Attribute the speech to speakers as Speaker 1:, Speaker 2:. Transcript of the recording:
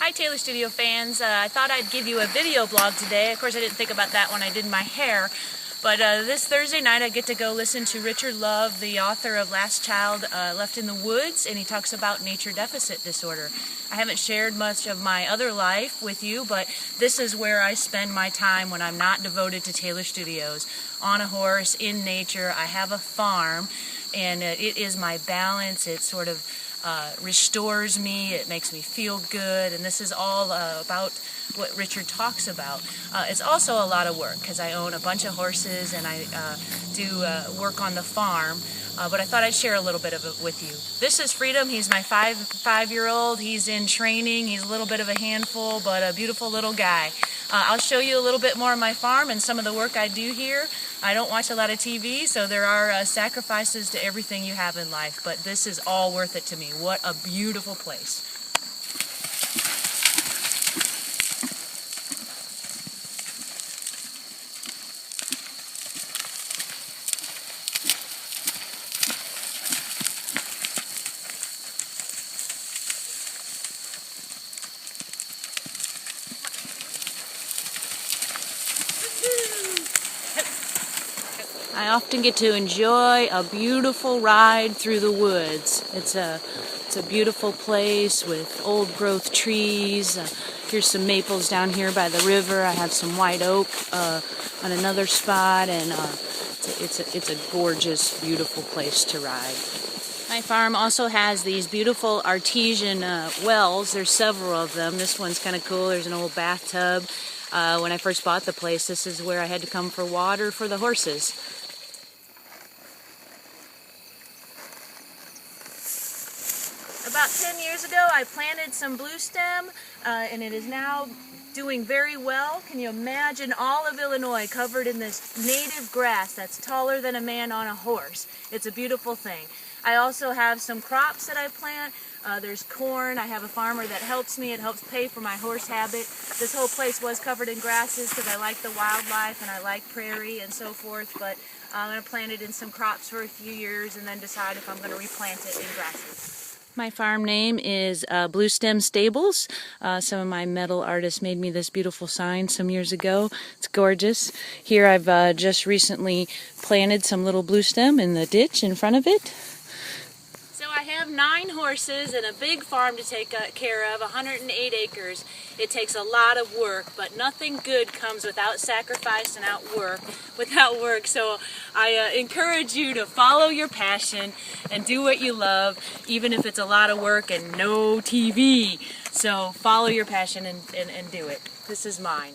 Speaker 1: Hi Taylor Studio fans, I thought I'd give you a video blog today. Of course I didn't think about that when I did my hair, but this Thursday night I get to go listen to Richard Love, the author of Last Child Left in the Woods, and he talks about nature deficit disorder. I haven't shared much of my other life with you, but this is where I spend my time when I'm not devoted to Taylor Studios. On a horse, in nature. I have a farm, and it is my balance. It sort of restores me, it makes me feel good, and this is all about what Richard talks about. It's also a lot of work because I own a bunch of horses and I do work on the farm, but I thought I'd share a little bit of it with you. This is Freedom. He's my five-year-old. He's in training. He's a little bit of a handful, but a beautiful little guy. I'll show you a little bit more of my farm and some of the work I do here. I don't watch a lot of TV, so there are sacrifices to everything you have in life, but this is all worth it to me. What a beautiful place. I often get to enjoy a beautiful ride through the woods. It's a beautiful place with old growth trees. Here's some maples down here by the river. I have some white oak on another spot, and it's a gorgeous, beautiful place to ride. My farm also has these beautiful artesian wells. There's several of them. This one's kind of cool. There's an old bathtub. When I first bought the place, this is where I had to come for water for the horses. About 10 years ago I planted some blue stem and it is now doing very well. Can you imagine all of Illinois covered in this native grass that's taller than a man on a horse? It's a beautiful thing. I also have some crops that I plant. There's corn. I have a farmer that helps me. It helps pay for my horse habit. This whole place was covered in grasses because I like the wildlife and I like prairie and so forth, but I'm going to plant it in some crops for a few years and then decide if I'm going to replant it in grasses. My farm name is Blue Stem Stables. Some of my metal artists made me this beautiful sign some years ago. It's gorgeous. Here I've just recently planted some little blue stem in the ditch in front of it. So I have 9 horses and a big farm to take care of, 108 acres. It takes a lot of work, but nothing good comes without sacrifice and without work. So I encourage you to follow your passion and do what you love, even if it's a lot of work and no TV. So follow your passion and do it. This is mine.